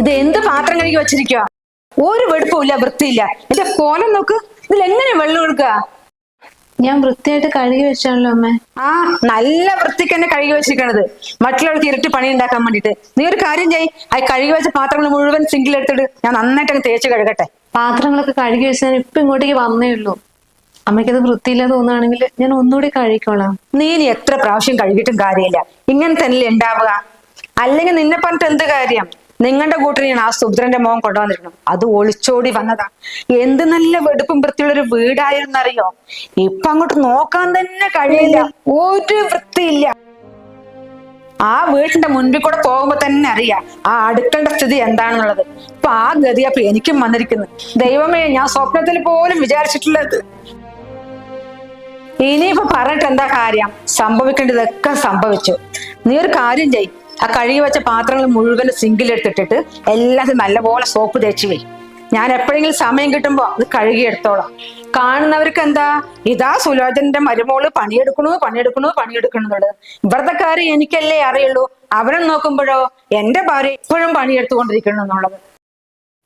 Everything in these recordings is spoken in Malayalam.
ഇത് എന്ത് പാത്രം കഴുകി വെച്ചിരിക്കുക? ഒരു വെടുപ്പില്ല, വൃത്തിയില്ല. എന്റെ കോലം നോക്ക്, ഇതിൽ എങ്ങനെ വെള്ളം ഒഴുക്കുക? ഞാൻ വൃത്തിയായിട്ട് കഴുകി വെച്ചാണല്ലോ അമ്മേ. ആ, നല്ല വൃത്തിക്ക് തന്നെ കഴുകി വെച്ചിരിക്കണത്, മറ്റുള്ളവർക്ക് ഇരട്ടി പണി ഉണ്ടാക്കാൻ വേണ്ടിട്ട്. നീ ഒരു കാര്യം ചെയ്യ്, ആ കഴുകി വെച്ച പാത്രങ്ങൾ മുഴുവൻ സിങ്കിൽ എടുത്തിട്ട് ഞാൻ നന്നായിട്ട് അങ്ങ് തേച്ച് കഴുകട്ടെ. പാത്രങ്ങളൊക്കെ കഴുകി വെച്ചാൽ ഇപ്പൊ ഇങ്ങോട്ടേക്ക് വന്നേ ഉള്ളൂ. അമ്മയ്ക്കത് വൃത്തിയില്ല തോന്നുകയാണെങ്കിൽ ഞാൻ ഒന്നുകൂടി കഴുകിക്കോളാം. നീ ഇനി എത്ര പ്രാവശ്യം കഴുകിയിട്ടും കാര്യമില്ല, ഇങ്ങനെ തന്നെ ഉണ്ടാവുക. അല്ലെങ്കിൽ നിന്നെ പറഞ്ഞിട്ട് എന്ത് കാര്യം? നിങ്ങളുടെ കൂട്ടരെയാണ് ആ സുഭദ്രന്റെ മോൻ കൊണ്ടുവന്നിരിക്കണം. അത് ഒളിച്ചോടി വന്നതാ. എന്ത് നല്ല വെടുപ്പും വൃത്തിയുള്ളൊരു വീടായിരുന്നറിയോ? ഇപ്പൊ അങ്ങോട്ട് നോക്കാൻ തന്നെ കഴിയില്ല, ഒരു വൃത്തിയില്ല. ആ വീട്ടിന്റെ മുൻപിൽ കൂടെ പോകുമ്പോ തന്നെ അറിയാം ആ അടുക്കളുടെ സ്ഥിതി എന്താണെന്നുള്ളത്. ഇപ്പൊ ആ ഗതി അപ്പൊ എനിക്കും വന്നിരിക്കുന്നു. ദൈവമേ, ഞാൻ സ്വപ്നത്തിൽ പോലും വിചാരിച്ചിട്ടുള്ളത്. ഇനിയിപ്പോ പറഞ്ഞിട്ട് എന്താ കാര്യം? സംഭവിക്കേണ്ടതൊക്കെ സംഭവിച്ചു. നീ ഒരു കാര്യം ചെയ്, ആ കഴുകി വെച്ച പാത്രങ്ങൾ മുഴുവൻ സിങ്കിലെടുത്തിട്ടിട്ട് എല്ലാത്തിനും നല്ലപോലെ സോപ്പ് തേച്ച് പോയി. ഞാൻ എപ്പോഴെങ്കിലും സമയം കിട്ടുമ്പോ അത് കഴുകിയെടുത്തോളാം. കാണുന്നവർക്ക് എന്താ, ഇതാ സുലോചനന്റെ മരുമോള് പണിയെടുക്കണുള്ളത്. ഇവിടുത്തെ കാര്യം എനിക്കല്ലേ അറിയുള്ളൂ. അവരെ നോക്കുമ്പോഴോ എന്റെ ഭാര്യ ഇപ്പോഴും പണിയെടുത്തുകൊണ്ടിരിക്കണം എന്നുള്ളത്.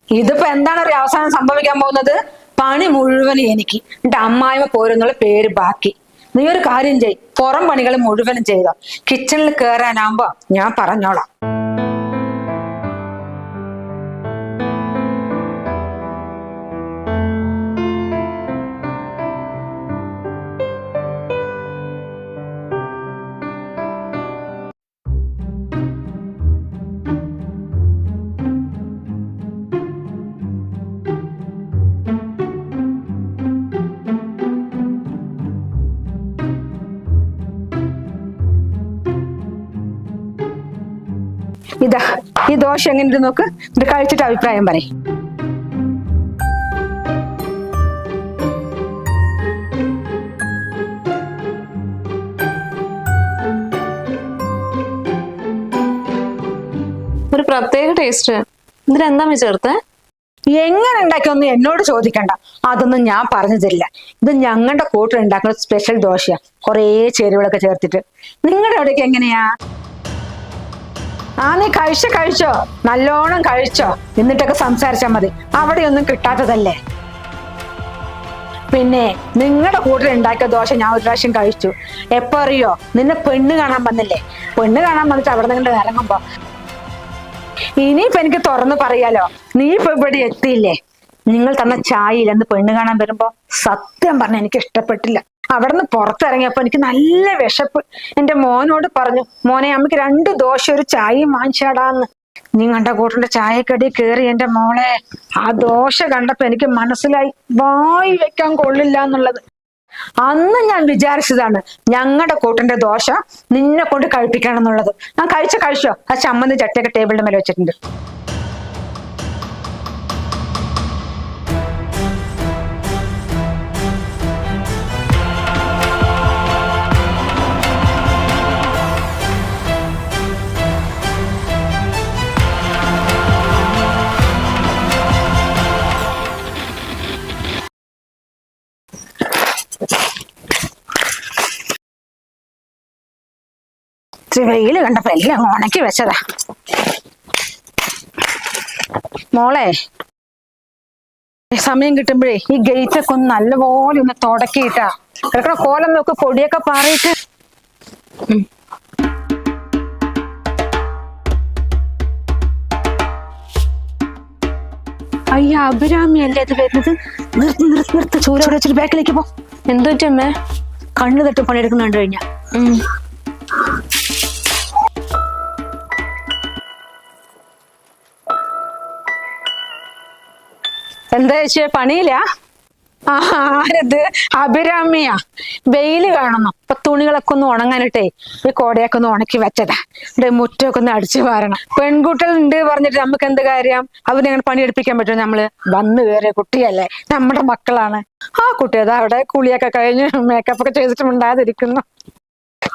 ഇതിപ്പോ എന്താണ് ഒരു അവസാനം സംഭവിക്കാൻ പോകുന്നത്? പണി മുഴുവനും എനിക്ക്, എന്റെ അമ്മായിമ പോരെന്നുള്ള പേര് ബാക്കി. നീ ഒരു കാര്യം ചെയ്, പുറം പണികൾ മുഴുവനും ചെയ്തോ. കിച്ചണിൽ കയറാനാവുമ്പോ ഞാൻ പറഞ്ഞോളാം. ഇതാ ഈ ദോശ എങ്ങനെ നോക്ക്, ഇത് കഴിച്ചിട്ട് അഭിപ്രായം പറയും. ഒരു പ്രത്യേക ടേസ്റ്റ്. ഇതിലെന്താ ചേർത്തേ? എങ്ങനെ ഉണ്ടാക്കിയൊന്നും എന്നോട് ചോദിക്കണ്ട, അതൊന്നും ഞാൻ പറഞ്ഞു തരില്ല. ഇത് ഞങ്ങളുടെ കൂട്ടിൽ ഉണ്ടാക്കുന്ന സ്പെഷ്യൽ ദോശയാ, കുറേ ചേരുവകളൊക്കെ ചേർത്തിട്ട്. നിങ്ങളുടെ അവിടേക്ക് എങ്ങനെയാ? നീ കഴിച്ചോ, നല്ലോണം കഴിച്ചോ, എന്നിട്ടൊക്കെ സംസാരിച്ചാൽ മതി. അവിടെയൊന്നും കിട്ടാത്തതല്ലേ. പിന്നെ നിങ്ങളുടെ കൂട്ടിൽ ഉണ്ടാക്കിയ ദോശ ഞാൻ ഒരു പ്രാവശ്യം കഴിച്ചു. എപ്പോ അറിയോ? നിന്നെ പെണ്ണ് കാണാൻ വന്നില്ലേ? പെണ്ണ് കാണാൻ വന്നിട്ട് അവിടെ നിന്ന് ഇറങ്ങുമ്പോ. ഇനിയിപ്പോ എനിക്ക് തുറന്നു പറയാലോ, നീ ഇപ്പൊ ഇവിടെ എത്തിയില്ലേ? നിങ്ങൾ തന്ന ചായയിൽ എന്ന് പെണ്ണ് കാണാൻ വരുമ്പോ സത്യം പറഞ്ഞ എനിക്ക് ഇഷ്ടപ്പെട്ടില്ല. അവിടെ നിന്ന് പുറത്തിറങ്ങിയപ്പോ എനിക്ക് നല്ല വിശപ്പ്. എന്റെ മോനോട് പറഞ്ഞു, മോനെ അമ്മക്ക് 2 ദോശ ഒരു ചായയും വാങ്ങിച്ചാടാന്ന്. നിങ്ങളുടെ കൂട്ടിന്റെ ചായക്കടി കയറി എന്റെ മോളെ, ആ ദോശ കണ്ടപ്പോ എനിക്ക് മനസ്സിലായി വായി വെക്കാൻ കൊള്ളില്ല എന്നുള്ളത്. അന്ന് ഞാൻ വിചാരിച്ചതാണ് ഞങ്ങളുടെ കൂട്ടിന്റെ ദോശ നിന്നെ കൊണ്ട് കഴിപ്പിക്കണം എന്നുള്ളത്. ഞാൻ കഴിച്ചോ? ആ ചമ്മന്തി ചട്ടിയൊക്കെ ടേബിളിന്റെ മേലെ വെച്ചിട്ടുണ്ട്. വെയില് കണ്ടപ്പോ എല്ലാം ഉണക്കി വെച്ചതാ. മോളെ, സമയം കിട്ടുമ്പോഴേ ഈ ഗേറ്റൊക്കെ ഒന്ന് നല്ലപോലെ ഒന്ന് തുടക്കിയിട്ടാ. കിടക്കണ കോലം നോക്ക്, പൊടിയൊക്കെ പാറിയിട്ട്. അയ്യ, അഭിരാമി അല്ലേ ഇത് വരുന്നത്? നിർത്ത് ചൂരോടെ വെച്ചിട്ട് ബാക്കിലേക്ക് പോ. എന്തോ അമ്മേ? കണ്ണു തട്ട് പണിയെടുക്കുന്ന കണ്ടു കഴിഞ്ഞാ. എന്താ ചേച്ചി, പണിയില്ല? ആരത്? അഭിരാമിയാ. വെയില് കാണുന്നു, ഇപ്പൊ തുണികളൊക്കെ ഒന്ന് ഉണങ്ങാനിട്ടേ ഈ കോടയൊക്കെ ഒന്ന് ഉണക്കി വെച്ചതാ. ഇവിടെ മുറ്റമൊക്കെ ഒന്ന് അടിച്ചു വാരണം. പെൺകുട്ടികൾ ഉണ്ട് പറഞ്ഞിട്ട് നമുക്ക് എന്ത് കാര്യം? അവരെങ്ങനെ പണിയെടുപ്പിക്കാൻ പറ്റും? നമ്മള് വന്നു കയറിയ കുട്ടിയല്ലേ, നമ്മുടെ മക്കളാണ്. ആ കുട്ടി അതാ അവിടെ കുളിയൊക്കെ കഴിഞ്ഞ് മേക്കപ്പ് ഒക്കെ ചെയ്തിട്ട് ഉണ്ടാതിരിക്കുന്നു.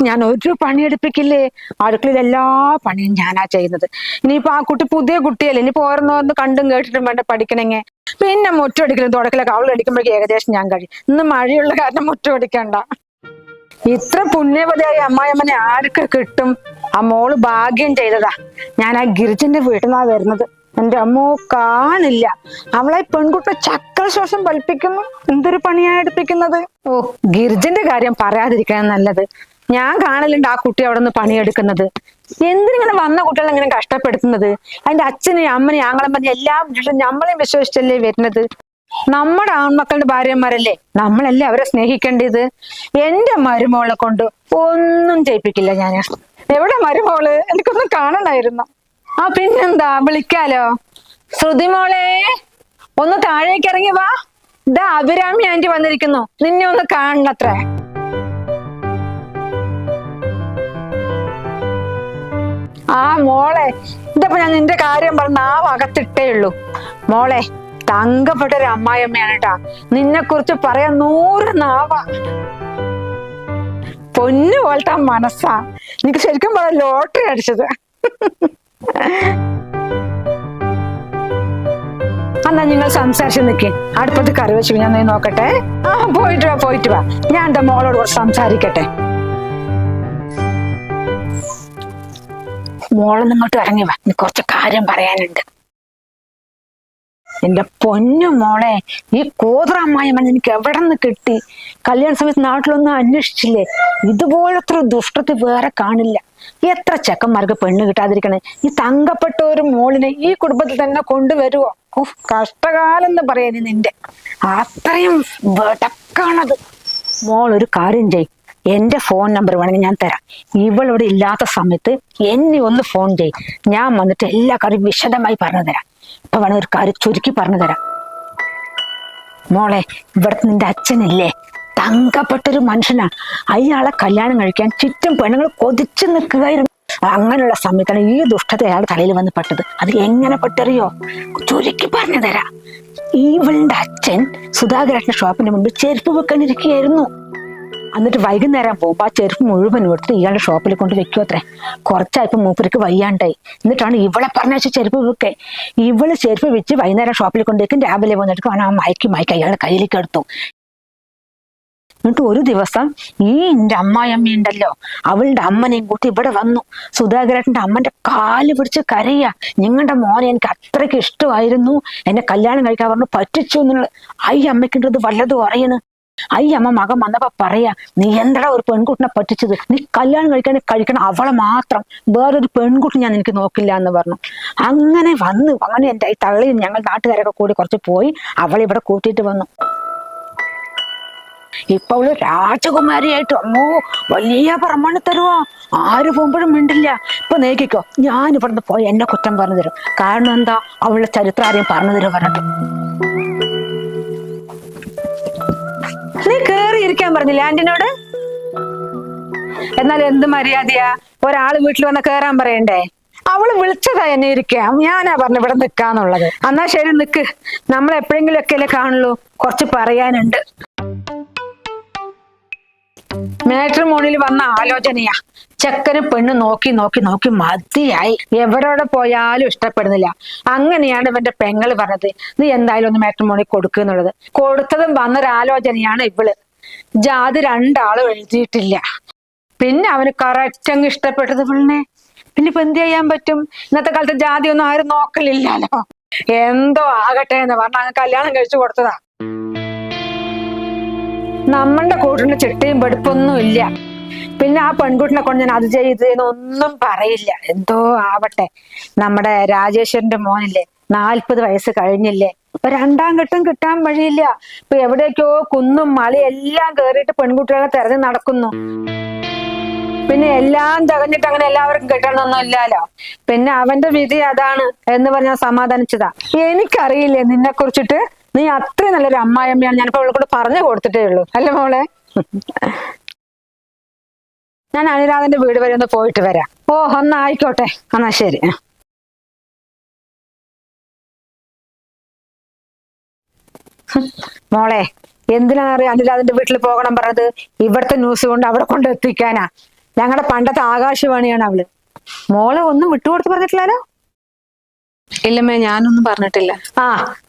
ഞാൻ ഒരു പണിയെടുപ്പിക്കില്ലേ? അടുക്കളയിൽ എല്ലാ പണിയും ഞാനാ ചെയ്യുന്നത്. ഇനിയിപ്പോ ആ കുട്ടി പുതിയ കുട്ടിയല്ലേ, ഇനിയിപ്പോ ഓരോന്നോന്ന് കണ്ടും കേട്ടിട്ടും വേണ്ട പഠിക്കണമെങ്കിൽ. പിന്നെ മുറ്റമടിക്കലും തുടക്കലൊക്കെ അവൾ അടിക്കുമ്പോഴേക്ക് ഏകദേശം ഞാൻ കഴിയും. ഇന്ന് മഴയുള്ള കാരണം മുറ്റമടിക്കണ്ട. ഇത്ര പുണ്യവതിയായ അമ്മായിയമ്മനെ ആർക്ക് കിട്ടും? ആ മോള് ഭാഗ്യം ചെയ്തതാ. ഞാൻ ആ ഗിരിജന്റെ വീട്ടിൽ നിന്നാ വരുന്നത്. എന്റെ അമ്മോ കാണില്ല. അവളെ പെൺകുട്ടിയെ ചക്ര ശ്വാസം വലിപ്പിക്കുന്നു. എന്തൊരു പണിയാണ് എടുപ്പിക്കുന്നത്. ഓ, ഗിരിജന്റെ കാര്യം പറയാതിരിക്കാൻ നല്ലത്. ഞാൻ കാണലുണ്ട് ആ കുട്ടി അവിടെ നിന്ന് പണിയെടുക്കുന്നത്. എന്തിനിങ്ങനെ വന്ന കുട്ടികളെ ഇങ്ങനെ കഷ്ടപ്പെടുത്തുന്നത്? അതിന്റെ അച്ഛനെയും അമ്മനെയും ആങ്ങളും പറഞ്ഞ് എല്ലാം വിട്ടിട്ട് നമ്മളെയും വിശ്വസിച്ചല്ലേ വരുന്നത്. നമ്മുടെ ആൺമക്കളുടെ ഭാര്യമാരല്ലേ, നമ്മളല്ലേ അവരെ സ്നേഹിക്കേണ്ടത്. എന്റെ മരുമോളെ കൊണ്ട് ഒന്നും ചെയ്യിപ്പിക്കില്ല ഞാൻ. എവിടെ മരുമോള്? എനിക്കൊന്നും കാണണമായിരുന്നു. ആ പിന്നെന്താ, വിളിക്കാലോ. ശ്രുതി മോളെ, ഒന്ന് താഴേക്ക് ഇറങ്ങി വാ. ഇതാ അഭിരാമി ആന്റി വന്നിരിക്കുന്നു, നിന്നെ ഒന്ന് കാണണത്രേ. ആ മോളെ, ഇതപ്പോ ഞാൻ നിന്റെ കാര്യം പറഞ്ഞ ആ അകത്തിട്ടേ ഉള്ളൂ. മോളെ, തങ്കപ്പെട്ട ഒരു അമ്മായിയമ്മയാണ് കേട്ടാ. നിന്നെ കുറിച്ച് പറയാൻ 100 നാവാ. പൊന്നു പോലത്തെ മനസ്സാ. എനിക്ക് ശരിക്കും പറയാം ലോട്ടറി അടിച്ചത്. എന്നാ നിങ്ങൾ സംസാരിച്ച് നിൽക്കേ. അടുപ്പത്ത് കറി വെച്ചു ഞാൻ നോക്കട്ടെ. ആ പോയിട്ട് വാ. ഞാൻ എന്റെ മോളോട് കുറച്ച് സംസാരിക്കട്ടെ. മോളൊന്നും ഇങ്ങോട്ട് ഇറങ്ങി വാ, എനിക്ക് കുറച്ച് കാര്യം പറയാനുണ്ട്. എന്റെ പൊന്നു മോളെ, ഈ കോതറ അമ്മായിയമ്മ എനിക്ക് എവിടെ നിന്ന് കിട്ടി? കല്യാണ സമയത്ത് നാട്ടിലൊന്നും അന്വേഷിച്ചില്ലേ? ഇതുപോലത്ര ദുഷ്ടത്തിൽ വേറെ കാണില്ല. എത്ര ചെക്കന്മാർക്ക് പെണ്ണ് കിട്ടാതിരിക്കണേ. ഈ തങ്കപ്പെട്ട ഒരു മോളിനെ ഈ കുടുംബത്തിൽ തന്നെ കൊണ്ടുവരുവോ? കഷ്ടകാലം എന്ന് പറയാൻ നിന്റെ അത്രയും വെടക്കാണത്. മോൾ ഒരു കാര്യം ചെയ്, എന്റെ ഫോൺ നമ്പർ വേണമെങ്കിൽ ഞാൻ തരാം. ഇവളിവിടെ ഇല്ലാത്ത സമയത്ത് എന്നെ ഒന്ന് ഫോൺ ചെയ്. ഞാൻ വന്നിട്ട് എല്ലാ കാര്യം വിശദമായി പറഞ്ഞു തരാം. ഇപ്പൊ വേണം ഒരു കാര്യം ചുരുക്കി പറഞ്ഞു തരാം. മോളെ, ഇവിടുത്തെ നിന്റെ അച്ഛനില്ലേ, തങ്കപ്പെട്ടൊരു മനുഷ്യനാണ്. അയാളെ കല്യാണം കഴിക്കാൻ ചുറ്റും പെണ്ണുങ്ങൾ കൊതിച്ചു നിൽക്കുകയായിരുന്നു. അങ്ങനെയുള്ള സമയത്താണ് ഈ ദുഷ്ടത അയാളുടെ തലയിൽ വന്ന് പെട്ടത്. അത് എങ്ങനെ പെട്ടറിയോ? ചുരുക്കി പറഞ്ഞു തരാം. ഇവളുടെ അച്ഛൻ സുധാകരേട്ടന്റെ ഷോപ്പിന്റെ മുമ്പിൽ ചെരുപ്പ് വെക്കാനിരിക്കുകയായിരുന്നു. എന്നിട്ട് വൈകുന്നേരം പോകുമ്പോ ആ ചെരുപ്പ് മുഴുവൻ എടുത്തിട്ട് ഇയാളുടെ ഷോപ്പിൽ കൊണ്ട് വെക്കും അത്രേ. കുറച്ചായപ്പോ മൂപ്പർക്ക് വയ്യാണ്ടായി. എന്നിട്ടാണ് ഇവളെ പറഞ്ഞ ചെരുപ്പ് വെക്കേ. ഇവള് ചെരുപ്പ് വെച്ച് വൈകുന്നേരം ഷോപ്പിൽ കൊണ്ട് വെക്കും. രാവിലെ വന്നിട്ട് ആ മയക്കി അയാളുടെ കയ്യിലേക്ക് എടുത്തു. എന്നിട്ട് ഒരു ദിവസം എന്റെ അമ്മായിയമ്മയുണ്ടല്ലോ, അവളുടെ അമ്മനെയും കൂട്ടി ഇവിടെ വന്നു. സുധാകരേട്ടന്റെ അമ്മന്റെ കാല് പിടിച്ച് കരയാ. നിങ്ങളുടെ മോനെ എനിക്ക് അത്രയ്ക്ക് ഇഷ്ടമായിരുന്നു, എന്നെ കല്യാണം കഴിക്കാൻ പറഞ്ഞു, പറ്റിച്ചു എന്നുള്ള. അമ്മയ്ക്കുണ്ടത് വല്ലതും അറിയണ്. അമ്മ മകൻ വന്നപ്പോ പറയാ, നീ എന്താ ഒരു പെൺകുട്ടിനെ പറ്റിച്ചത്? നീ കല്യാണം കഴിക്കണം അവളെ മാത്രം, വേറൊരു പെൺകുട്ടി ഞാൻ എനിക്ക് നോക്കില്ല എന്ന് പറഞ്ഞു. അങ്ങനെ എന്റെ ഈ തള്ളിയും ഞങ്ങൾ നാട്ടുകാരൊക്കെ കൂടി കുറച്ച് പോയി അവളെ ഇവിടെ കൂട്ടിയിട്ട് വന്നു. ഇപ്പൊ അവള് രാജകുമാരിയായിട്ട് അമ്മോ വലിയ പ്രമാണം തരുവാ. ആര് പോകുമ്പോഴും മിണ്ടില്ല. ഇപ്പൊ നോക്കിക്കോ, ഞാൻ ഇവിടുന്ന് പോയി എന്നെ കുറ്റം പറഞ്ഞു തരും. കാരണം എന്താ, അവളുടെ ചരിത്രം ആരെയും പറഞ്ഞു തരും പറഞ്ഞിട്ട്. നീ കേറി ഇരിക്കാൻ പറഞ്ഞില്ല ആന്റിനോട്? എന്നാൽ എന്ത് മര്യാദയാ, ഒരാള് വീട്ടിൽ വന്ന് കേറാൻ പറയണ്ടേ? അവള് വിളിച്ചതാ എന്നെ ഇരിക്കാം, ഞാനാ പറഞ്ഞു ഇവിടെ നിക്കാന്നുള്ളത്. എന്നാ ശരി, നിക്ക്. നമ്മൾ എപ്പോഴെങ്കിലും ഒക്കെ അല്ലേ കാണുള്ളൂ, കുറച്ച് പറയാനുണ്ട്. മാട്രിമോണിയിൽ വന്ന ആലോചനയാ. ചെക്കന് പെണ്ണ് നോക്കി നോക്കി നോക്കി മതിയായി. എവരോടെ പോയാലും ഇഷ്ടപ്പെടുന്നില്ല. അങ്ങനെയാണ് ഇവന്റെ പെങ്ങള് പറഞ്ഞത്, നീ എന്തായാലും ഒന്ന് മാട്രിമോണി കൊടുക്കുന്നുള്ളത്. കൊടുത്തതും വന്നൊരാലോചനയാണ് ഇവള്. ജാതി 2 ആളും എഴുതിയിട്ടില്ല. പിന്നെ അവന് കറക്റ്റ് അങ്ങ് ഇഷ്ടപ്പെട്ടത് ഇവളിനെ. പിന്നെ ഇപ്പൊ എന്ത് ചെയ്യാൻ പറ്റും? ഇന്നത്തെ കാലത്ത് ജാതി ഒന്നും ആരും നോക്കലില്ലല്ലോ. എന്തോ ആകട്ടെ എന്ന് പറഞ്ഞ അങ്ങ് കല്യാണം കഴിച്ചു കൊടുത്തതാ. നമ്മളുടെ കൂട്ടിന് ചിട്ടയും വെടുപ്പൊന്നും ഇല്ല. പിന്നെ ആ പെൺകുട്ടിനെ കൊണ്ട് ഞാൻ അത് ചെയ്ത് ഒന്നും പറയില്ല. എന്തോ ആവട്ടെ. നമ്മുടെ രാജേശ്വരന്റെ മോനില്ലേ, 40 വയസ്സ് കഴിഞ്ഞില്ലേ, ഇപ്പൊ 2ാം ഘട്ടം കിട്ടാൻ വഴിയില്ല. ഇപ്പൊ എവിടേക്കോ കുന്നും മലയും എല്ലാം കേറിയിട്ട് പെൺകുട്ടികളെ തെരഞ്ഞു നടക്കുന്നു. പിന്നെ എല്ലാം തികഞ്ഞിട്ട് അങ്ങനെ എല്ലാവർക്കും കിട്ടണമെന്നൊന്നും ഇല്ലല്ലോ. പിന്നെ അവന്റെ വിധി അതാണ് എന്ന് പറഞ്ഞാൽ സമാധാനിച്ചതാ. എനിക്കറിയില്ലേ നിന്നെ കുറിച്ചിട്ട്, നീ അത്രയും നല്ലൊരു അമ്മായിയമ്മയാണ്. ഞാനിപ്പോ അവളെ കൂടെ പറഞ്ഞു കൊടുത്തിട്ടേ ഉള്ളൂ അല്ലേ മോളെ? ഞാൻ അനുരാധന്റെ വീട് വരെ ഒന്ന് പോയിട്ട് വരാം. ഓ, എന്നാ ആയിക്കോട്ടെ, എന്നാ ശരി. മോളെ, എന്തിനാണ് അനുരാധന്റെ വീട്ടിൽ പോകണം പറഞ്ഞത്? ഇവിടുത്തെ ന്യൂസ് കൊണ്ട് അവിടെ കൊണ്ട് എത്തിക്കാനാ. ഞങ്ങളുടെ പണ്ടത്തെ ആകാശവാണിയാണ് അവള്. മോളെ ഒന്നും വിട്ടുകൊടുത്ത് പറഞ്ഞിട്ടില്ലല്ലോ? ഇല്ലമ്മേ, ഞാനൊന്നും പറഞ്ഞിട്ടില്ല. ആ,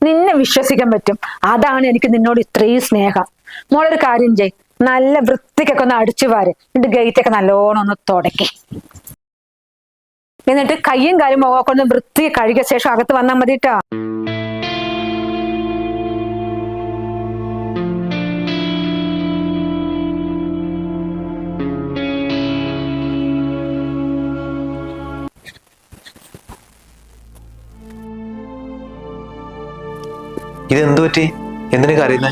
നിന്നെ വിശ്വസിക്കാൻ പറ്റും. അതാണ് എനിക്ക് നിന്നോട് ഇത്രയും സ്നേഹം. മോളൊരു കാര്യം ചെയ്, നല്ല വൃത്തിക്കൊക്കെ ഒന്ന് അടിച്ചു വാര്. എന്നിട്ട് ഗേറ്റൊക്കെ നല്ലോണം ഒന്ന് തുടക്കി. എന്നിട്ട് കയ്യും കാലും മുഖമൊക്കെ ഒന്ന് വൃത്തി കഴുകിയ ശേഷം അകത്ത് വന്നാൽ മതി കേട്ടോ. ഇതെന്തു പറ്റി? എന്തിനൊക്കെ അറിയുന്നേ?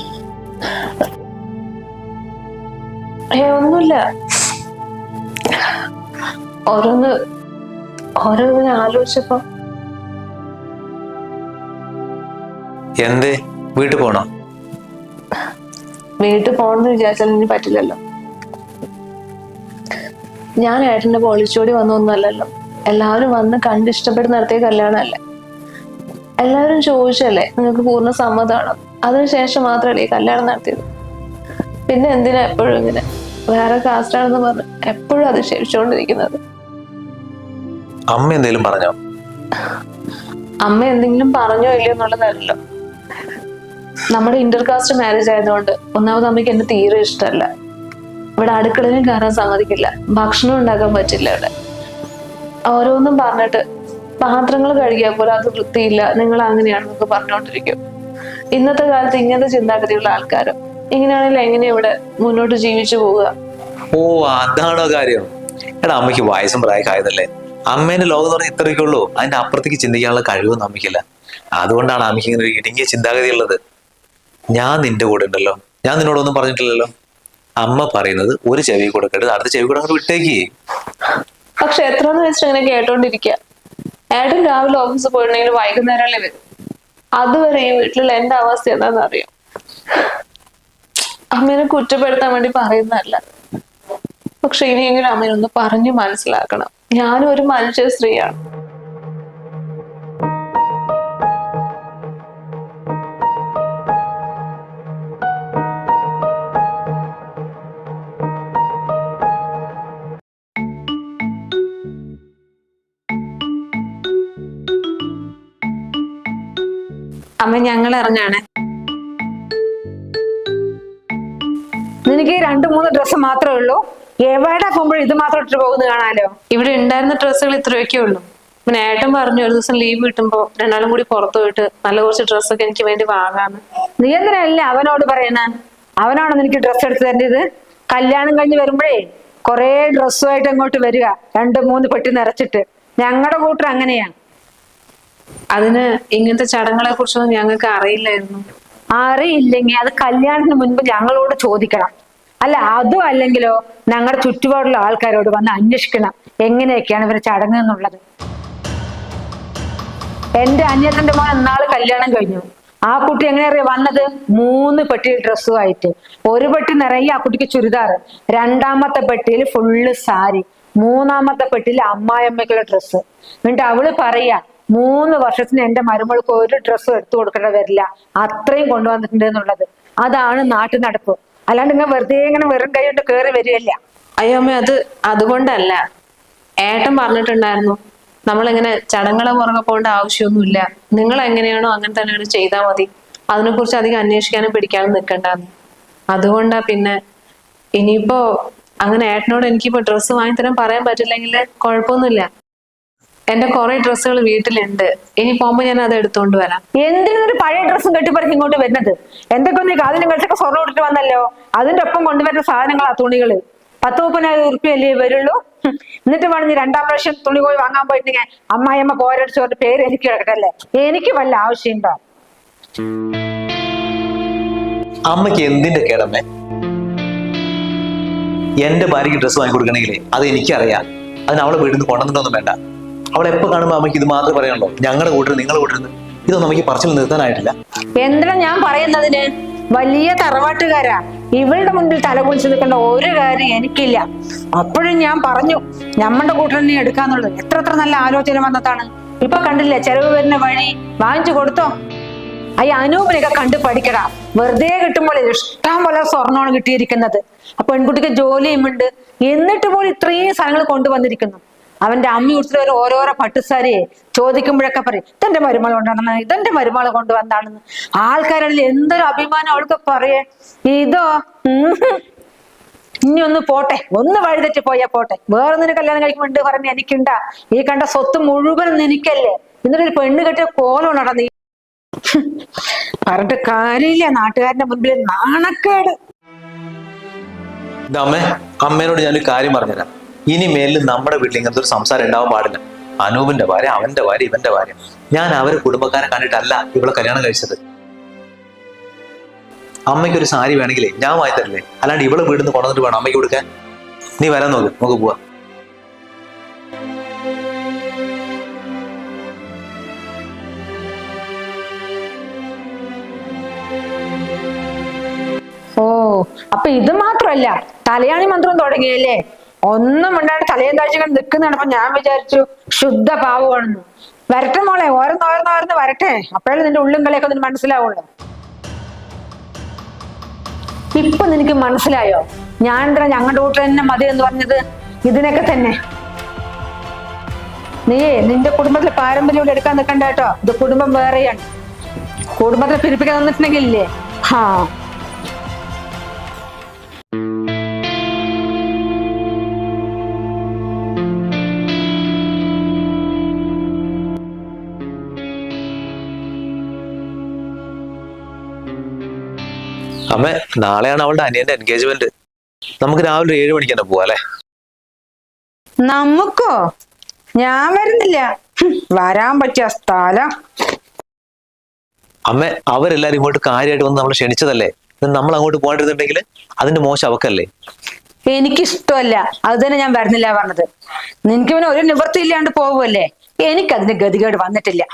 ഒന്നുമില്ല, ഓരോന്നിനെ ആലോചിച്ചപ്പോ. എന്തേ വീട്ടിൽ പോണോ? വീട്ടിൽ പോണെന്ന് വിചാരിച്ചാൽ ഇനി പറ്റില്ലല്ലോ. ഞാൻ ഏട്ടന്റെ ഒളിച്ചോടി വന്നൊന്നുമല്ലല്ലോ. എല്ലാവരും വന്ന് കണ്ട് ഇഷ്ടപ്പെട്ട് നടത്തിയ കല്യാണമല്ലേ. എല്ലാവരും ചോദിച്ചല്ലേ നിങ്ങൾക്ക് പൂർണ്ണ സമ്മതമാണോ? അതിനുശേഷം മാത്രമല്ലേ ഈ കല്യാണം നടത്തിയത്. പിന്നെ എന്തിനാ എപ്പോഴും ഇങ്ങനെ വേറെ കാസ്റ്റാണെന്ന് പറഞ്ഞ് എപ്പോഴും അത് ക്ഷമിച്ചുകൊണ്ടിരിക്കുന്നത്? അമ്മ എന്തെങ്കിലും പറഞ്ഞോ? അമ്മ എന്തെങ്കിലും പറഞ്ഞോ ഇല്ലയോ എന്നുള്ളതല്ലോ. നമ്മുടെ ഇന്റർകാസ്റ്റ് മാരേജ് ആയതുകൊണ്ട് ഒന്നാമത് അമ്മയ്ക്ക് എന്നെ തീരെ ഇഷ്ടമല്ല. ഇവിടെ അടുക്കളയിലും കയറാൻ സമ്മതിക്കില്ല, ഭക്ഷണം ഉണ്ടാക്കാൻ പറ്റില്ല. ഇവിടെ ഓരോന്നും പറഞ്ഞിട്ട് പാത്രങ്ങൾ കഴുകിയാൽ പോലെ അത് വൃത്തിയില്ല, നിങ്ങൾ അങ്ങനെയാണെന്നൊക്കെ പറഞ്ഞുകൊണ്ടിരിക്കും. ഇന്നത്തെ കാലത്ത് ഇങ്ങനത്തെ ചിന്താഗതിയുള്ള ആൾക്കാരും ഇങ്ങനെയാണെങ്കിൽ എങ്ങനെയാ ഇവിടെ മുന്നോട്ട് ജീവിച്ചു പോവുക? ഓ, അതാണോ കാര്യം? എടാ, അമ്മയ്ക്ക് വയസ്സും പ്രായമായതല്ലേ. അമ്മേന്റെ ലോകം എന്ന് പറഞ്ഞാൽ ഇത്രയൊക്കെ ഉള്ളൂ. അതിന്റെ അപ്പുറത്തേക്ക് ചിന്തിക്കാനുള്ള കഴിവൊന്നും അമ്മയ്ക്കില്ല. അതുകൊണ്ടാണ് അമ്മയ്ക്ക് ഇങ്ങനെ ഒരു ഇടുങ്ങിയ ചിന്താഗതി ഉള്ളത്. ഞാൻ നിന്റെ കൂടെ ഉണ്ടല്ലോ, ഞാൻ നിന്നോടൊന്നും പറഞ്ഞിട്ടില്ലല്ലോ. അമ്മ പറയുന്നത് ഒരു ചെവി കൊടുക്കരുത്, അടുത്ത ചെവി കൂടെ അങ്ങോട്ട് വിട്ടേക്ക്. പക്ഷെ എത്രന്ന് വെച്ചിട്ട് ഇങ്ങനെ കേട്ടോണ്ടിരിക്കുക. ഏട്ടൻ രാവിലെ ഓഫീസിൽ പോയിട്ടുണ്ടെങ്കിൽ വൈകുന്നേരമല്ലേ വരും. അതുവരെ ഈ വീട്ടിലുള്ള എന്റെ അവസ്ഥ എന്താണെന്ന് അറിയാം. അമ്മേനെ കുറ്റപ്പെടുത്താൻ വേണ്ടി പറയുന്നതല്ല, പക്ഷെ ഇനിയെങ്കിലും അമ്മേനൊന്ന് പറഞ്ഞു മനസ്സിലാക്കണം. ഞാനും ഒരു മനുഷ്യ സ്ത്രീയാണ്. അമ്മ ഞങ്ങൾ ഇറങ്ങാണ്. നിനക്ക് 2-3 ഡ്രസ്സ് മാത്രമേ ഉള്ളൂ? എവിടെ പോകുമ്പോഴും ഇത് മാത്രം ഇട്ട് പോകുന്നത് കാണാലോ. ഇവിടെ ഉണ്ടായിരുന്ന ഡ്രസ്സുകൾ ഇത്രയൊക്കെ ഉള്ളൂ. പിന്നെ ഏട്ടൻ പറഞ്ഞു ഒരു ദിവസം ലീവ് കിട്ടുമ്പോ രണ്ടാളും കൂടി പുറത്തു പോയിട്ട് നല്ല കുറച്ച് ഡ്രസ്സൊക്കെ എനിക്ക് വേണ്ടി വാങ്ങാന്ന്. നീ എന്തിനല്ല അവനോട് പറയണ? അവനാണോ നിനക്ക് ഡ്രസ്സ് എടുത്ത് തരേണ്ടത്? കല്യാണം കഴിഞ്ഞ് വരുമ്പോഴേ കുറെ ഡ്രസ്സുമായിട്ട് അങ്ങോട്ട് വരിക, 2-3 പെട്ടി നിറച്ചിട്ട്. ഞങ്ങളുടെ കൂട്ടർ അങ്ങനെയാ. അതിന് ഇങ്ങനത്തെ ചടങ്ങുകളെ കുറിച്ചൊന്നും ഞങ്ങൾക്ക് അറിയില്ലായിരുന്നു. അറിയില്ലെങ്കിൽ അത് കല്യാണത്തിന് മുൻപ് ഞങ്ങളോട് ചോദിക്കണം. അല്ല, അതും അല്ലെങ്കിലോ ഞങ്ങളുടെ ചുറ്റുപാടുള്ള ആൾക്കാരോട് വന്ന് അന്വേഷിക്കണം എങ്ങനെയൊക്കെയാണ് ഇവര് ചടങ്ങ് എന്നുള്ളത്. എന്റെ അനിയത്തിന്റെ മോൻ എന്നാള് കല്യാണം കഴിഞ്ഞു. ആ കുട്ടി എങ്ങനെയാ വന്നത്? 3 പെട്ടി ഡ്രസ്സുമായിട്ട്. ഒരു പെട്ടി നിറയെ ആ കുട്ടിക്ക് ചുരിദാർ, 2ാമത്തെ പെട്ടിയിൽ ഫുള്ള് സാരി, 3ാമത്തെ പെട്ടിയിൽ അമ്മായിയമ്മയ്ക്കുള്ള ഡ്രസ്സ്. എന്നിട്ട് അവള് പറയാ 3 വർഷത്തിന് എന്റെ മരുമകൾക്ക് ഒരു ഡ്രസ്സും എടുത്തു കൊടുക്കേണ്ട വരില്ല, അത്രയും കൊണ്ടുവന്നിട്ടുണ്ട് എന്നുള്ളത്. അതാണ് നാട്ടു നടപ്പ്. അല്ലാണ്ട് ഇങ്ങനെ വെറുതെ ഇങ്ങനെ വെറും കൈ കൊണ്ട് കയറി വരികയല്ല. അയ്യോ അമ്മ, അതുകൊണ്ടല്ല. ഏട്ടൻ പറഞ്ഞിട്ടുണ്ടായിരുന്നു നമ്മളിങ്ങനെ ചടങ്ങുകളെ പുറകെ പോകേണ്ട ആവശ്യമൊന്നുമില്ല, നിങ്ങൾ എങ്ങനെയാണോ അങ്ങനെ തന്നെയാണ് ചെയ്താൽ മതി, അതിനെക്കുറിച്ച് അധികം അന്വേഷിക്കാനും പിടിക്കാനും നിൽക്കണ്ടെന്ന്. അതുകൊണ്ടാ പിന്നെ ഇനിയിപ്പോ അങ്ങനെ ഏട്ടനോട് എനിക്കിപ്പോ ഡ്രസ്സ് വാങ്ങിത്തരാൻ പറയാൻ പറ്റില്ലെങ്കിൽ കുഴപ്പമൊന്നുമില്ല. എന്റെ കുറെ ഡ്രസ്സുകൾ വീട്ടിലുണ്ട്, ഇനി പോകുമ്പോ ഞാൻ അത് എടുത്തോണ്ട് വരാം. എന്തിനൊരു പഴയ ഡ്രസ്സും കെട്ടിപ്പറിച്ച് ഇങ്ങോട്ട് വരുന്നത്? എന്തൊക്കെ ഒന്ന് കാതിലും കളിച്ചൊക്കെ സ്വർണ്ണം ഇട്ടിട്ട് വന്നല്ലോ. അതിന്റെ ഒപ്പം കൊണ്ടുവരുന്ന സാധനങ്ങളാ തുണികള്. 10-30 ഉറുപ്പിയല്ലേ വരുള്ളൂ. എന്നിട്ട് വേണം നീ 2ാം പ്രാവശ്യം തുണി പോയി വാങ്ങാൻ പോയിട്ടുണ്ടെങ്കിൽ അമ്മായിയമ്മ പോരടിച്ചവരുടെ പേര് എനിക്ക് കിടക്കട്ടല്ലേ? എനിക്ക് വല്ല ആവശ്യമുണ്ടോ? അമ്മയ്ക്ക് എന്തിന്റെ കേടമ്മേ? എന്റെ ഭാര്യയ്ക്ക് ഡ്രസ്സ് വാങ്ങി കൊടുക്കണമെങ്കിലേ അത് എനിക്കറിയാം. അതിന് അവളെ വീട്ടിൽ നിന്ന് കൊണ്ടുവന്നിട്ടൊന്നും വേണ്ട. അവളെ എപ്പോ കാണുമ്പോ അമ്മയ്ക്ക് ഇത് മാത്രമേ പറയാനുള്ളൂ, ഞങ്ങളുടെ കൂട്ടർ നിങ്ങളുടെ കൂട്ടരുന്ന്. ഇതൊന്നും അമ്മയ്ക്ക് പറച്ചിൽ നിർത്താനായിട്ടില്ല. എന്തിനാ ഞാൻ പറയുന്നതിന്? വലിയ തറവാട്ടുകാരാ, ഇവളുടെ മുൻപിൽ തലകുലിച്ച് നിൽക്കേണ്ട ഒരു കാര്യം എനിക്കില്ല. അപ്പോഴും ഞാൻ പറഞ്ഞു ഞമ്മടെ കൂട്ടറിനെ എടുക്കാന്നുള്ളത്. എത്ര നല്ല ആലോചന വന്നതാണ്. ഇപ്പൊ കണ്ടില്ലേ ചെലവ് വരുന്ന വഴി. വാങ്ങിച്ചു കൊടുത്തോ? അനൂപിനൊക്കെ കണ്ടു പഠിക്കടാ. വെറുതെ കിട്ടുമ്പോൾ ഇഷ്ടം പോലെ സ്വർണ്ണമാണ് കിട്ടിയിരിക്കുന്നത്. ആ പെൺകുട്ടിക്ക് ജോലിയും ഉണ്ട്, എന്നിട്ട് പോലും ഇത്രയും സാധനങ്ങൾ കൊണ്ടുവന്നിരിക്കുന്നു. അവന്റെ അമ്മ കൊടുത്തിട്ട് ഓരോരോ പട്ടുസാരിയെ ചോദിക്കുമ്പോഴൊക്കെ പറയും ഇതെന്റെ മരുമകൾ കൊണ്ടാണെന്ന്, ഇതെന്റെ മരുമകൾ കൊണ്ടുവന്നാണെന്ന്. ആൾക്കാരാണെങ്കിൽ എന്തൊരു അഭിമാനം അവൾക്ക് പറയേ. ഇതോ ഇനി ഒന്ന് പോട്ടെ, ഒന്ന് വഴിതെറ്റി പോയാ പോട്ടെ. വേറൊന്നിന് കല്യാണം കഴിക്കുമ്പോണ്ട് പറഞ്ഞ് എനിക്കുണ്ടാ ഈ കണ്ട സ്വത്ത് മുഴുവനും എനിക്കല്ലേ, എന്നിട്ടൊരു പെണ്ണ് കെട്ടിയ കോലം നടന്നീ. പറഞ്ഞിട്ട് കാര്യമില്ല, നാട്ടുകാരന്റെ മുൻപിൽ നാണക്കേട്. അമ്മേ, അമ്മേനോട് ഞാനൊരു കാര്യം പറഞ്ഞുതരാം. ഇനി മേലിൽ നമ്മുടെ വീട്ടിൽ ഇങ്ങനത്തെ ഒരു സംസാരം ഉണ്ടാവാൻ പാടില്ല. അനൂപിന്റെ ഭാര്യ, അവന്റെ ഭാര്യ, ഇവന്റെ ഭാര്യ. ഞാൻ അവരെ കുടുംബക്കാരെ കണ്ടിട്ടല്ല ഇവളെ കല്യാണം കഴിച്ചത്. അമ്മയ്ക്ക് ഒരു സാരി വേണമെങ്കിലേ ഞാൻ വാങ്ങി തരില്ലേ, അല്ലാണ്ട് ഇവളെ വീട്ടിൽ നിന്ന് കൊണ്ടുവന്നിട്ട് വേണം അമ്മയ്ക്ക് കൊടുക്കാൻ. നീ വരാൻ നോക്ക്, നമുക്ക് പോവാ. ഓ, അപ്പൊ ഇത് മാത്രമല്ല, തലയാണി മന്ത്രം തുടങ്ങിയല്ലേ. ഒന്നും മിണ്ടാണ്ട് തലയും താഴ്ചകൾ നിൽക്കുന്നതാണ്. ഞാൻ വിചാരിച്ചു ശുദ്ധ പാവമാണെന്ന്. വരട്ടെ മോളെ, ഓരോന്നോരോന്നോരോന്ന് വരട്ടെ, അപ്പോഴേ നിന്റെ ഉള്ളും കളിയൊക്കെ നിനക്ക് മനസ്സിലാവുള്ളൂ. ഇപ്പൊ നിനക്ക് മനസ്സിലായോ ഞാൻ എന്താ ഞങ്ങളുടെ വീട്ടിൽ തന്നെ മതി എന്ന് പറഞ്ഞത്? ഇതിനൊക്കെ തന്നെ. നീയേ നിന്റെ കുടുംബത്തിലെ പാരമ്പര്യം ഇവിടെ എടുക്കാൻ നിൽക്കണ്ട കേട്ടോ. ഇത് കുടുംബം വേറെയാണ്. കുടുംബത്തെ പിരിപ്പിക്കാൻ നിന്നിട്ടുണ്ടെങ്കിൽ ഇല്ലേ, ഹാ. അമ്മ, നാളെയാണ് അവളുടെ അനിയന്റെ എൻഗേജ്മെന്റ്. നമുക്ക് രാവിലെ 7 മണിക്ക് തന്നെ പോവാ അല്ലെ? നമുക്കോ? ഞാൻ വരുന്നില്ല. വരാൻ പറ്റിയ സ്ഥലം. അമ്മ, അവരെല്ലാരും ഇങ്ങോട്ട് കാര്യമായിട്ട് വന്ന് നമ്മളെ ക്ഷണിച്ചതല്ലേ. നമ്മൾ അങ്ങോട്ട് പോകാണ്ടിരുന്നുണ്ടെങ്കിൽ അതിന്റെ മോശം അവക്കല്ലേ? എനിക്കിഷ്ടമല്ല, അത് തന്നെ ഞാൻ വരുന്നില്ല പറഞ്ഞത്. നിനക്ക് പിന്നെ ഒരു നിവൃത്തി ഇല്ലാണ്ട് പോകുമല്ലേ. എനിക്കതിന്റെ ഗതികേട് വന്നിട്ടില്ല.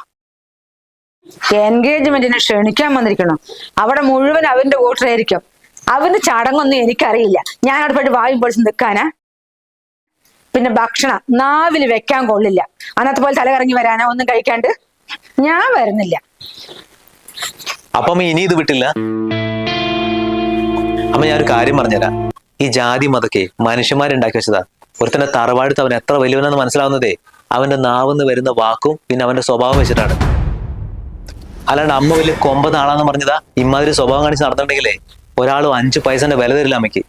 എൻഗേജ്മെന്റിന് ക്ഷണിക്കാൻ വന്നിരിക്കണം. അവിടെ മുഴുവൻ അവന്റെ വോട്ടറായിരിക്കും. അവന്റെ ചടങ്ങൊന്നും എനിക്കറിയില്ല. ഞാൻ അവിടെ പോയിട്ട് വായും പൊളിച്ച് നിൽക്കാനാ? പിന്നെ ഭക്ഷണം നാവില് വെക്കാൻ കൊള്ളില്ല. അന്നത്തെ പോലെ തലകറങ്ങി വരാനാ ഒന്നും കഴിക്കാണ്ട്. ഞാൻ വരുന്നില്ല. അപ്പൊ അമ്മ ഇനി ഇത് വിട്ടില്ല? അമ്മ, ഞാനൊരു കാര്യം പറഞ്ഞുതരാം. ഈ ജാതി മതക്കെ മനുഷ്യന്മാരുണ്ടാക്കി വെച്ചതാ. ഒരുത്തന്റെ തറവാടുത്ത് അവൻ എത്ര വലിയവനെന്ന് മനസ്സിലാവുന്നതേ അവന്റെ നാവെന്ന് വരുന്ന വാക്കും പിന്നെ അവന്റെ സ്വഭാവം വെച്ചിട്ടാണ്. അല്ലാണ്ട് അമ്മ വലിയ കൊമ്പത് ആളാന്ന് പറഞ്ഞതാ ഇമാതിരി സ്വഭാവം കാണിച്ച് നടന്നിട്ടുണ്ടെങ്കിലേ ഒരാളും 5 പൈസന്റെ വില തരില്ല അമ്മയ്ക്ക്.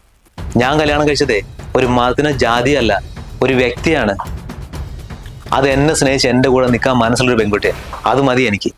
ഞാൻ കല്യാണം കഴിച്ചതേ ഒരു മതത്തിനോ ജാതിയല്ല, ഒരു വ്യക്തിയാണ്. അത് എന്നെ സ്നേഹിച്ച് എന്റെ കൂടെ നിൽക്കാൻ മനസ്സിലൊരു പെൺകുട്ടിയെ. അത് മതി എനിക്ക്.